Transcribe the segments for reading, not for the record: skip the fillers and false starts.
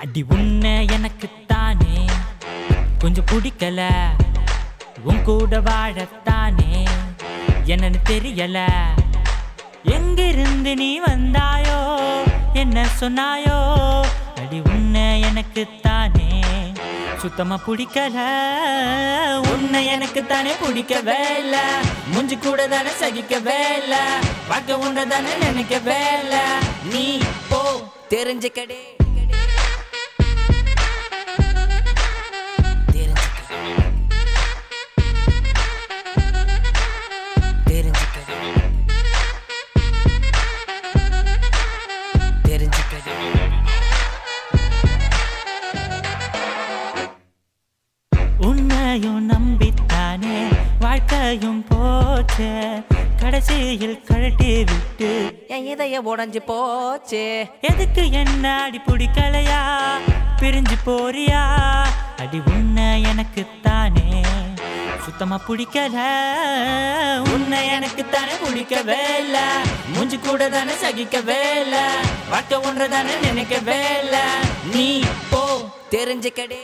அடி உன்னை எனக்கு தானே கொஞ்சம் பிடிக்கல உன் கூட வாழத்தானே என்னன்னு தெரியல எங்கிருந்து நீ வந்தாயோ என்ன சொன்னாயோ அடி உன்னை எனக்கு தானே சுத்தமா பிடிக்கல உன்னை எனக்கு தானே பிடிக்கவே இல்ல முஞ்சி கூட தானே சகிக்கவே இல்ல பார்க்க உன்னை தானே நினைக்கவே இல்ல நீ போ தெரிஞ்சுக்கடே உன்னையும் நம்பித்தானே வாழ்க்கையும் போச்சு கடைசியில் கழட்டி விட்டு என் இதய உடைஞ்சு போச்சு எதுக்கு என்ன அடி பிடிக்கலையா பிரிஞ்சு போறியா அடி உன்னை எனக்கு தானே சுத்தமா பிடிக்கல உன்னை எனக்கு தானே பிடிக்கவே இல்ல மூஞ்சி கூட தானே சகிக்கவே இல்ல வாழ்க்கை ஒன்றை தானே நினைக்கவே இல்ல நீ போ தெரிஞ்சுக்கடே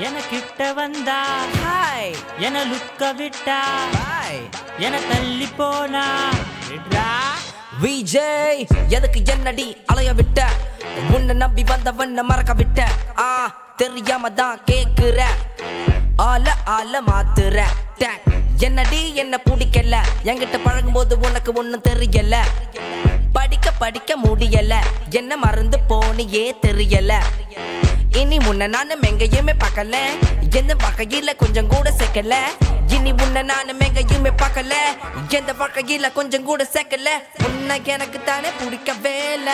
எனக்கிட்ட வந்தா ஹாய் என லுக்க விட்டா பாய் என தள்ளி போனா விஜய் எதுக்கு என்னடி அலைய விட்ட உன்னை நம்பி வந்தவண்ண மறக்க விட்ட தெரியாம தான் கேக்குற ஆல மாத்துற என்னடி என்ன பிடிக்கல என்கிட்ட பழகும் போது உனக்கு ஒண்ணும் தெரியல படிக்க முடியல என்ன மறந்து போனியே தெரியல இனி உன்னை நானும் எங்கேயுமே பார்க்கல எந்த வகையில கொஞ்சம் கூட சேர்க்கல இனி உன்னை நானும் எங்கேயுமே பார்க்கல எந்த வகையில கொஞ்சம் கூட சேர்க்கல உன்னை எனக்கு தானே பிடிக்கவே இல்ல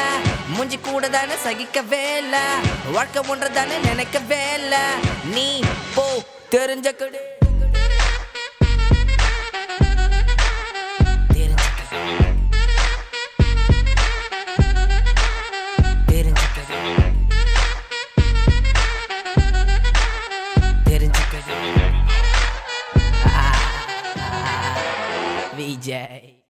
மூஞ்சி கூட தானே சகிக்கவே இல்ல வாழ்க்கை ஒன்றை தானே நினைக்கவே இல்ல நீ போ தெரிஞ்சக்கடு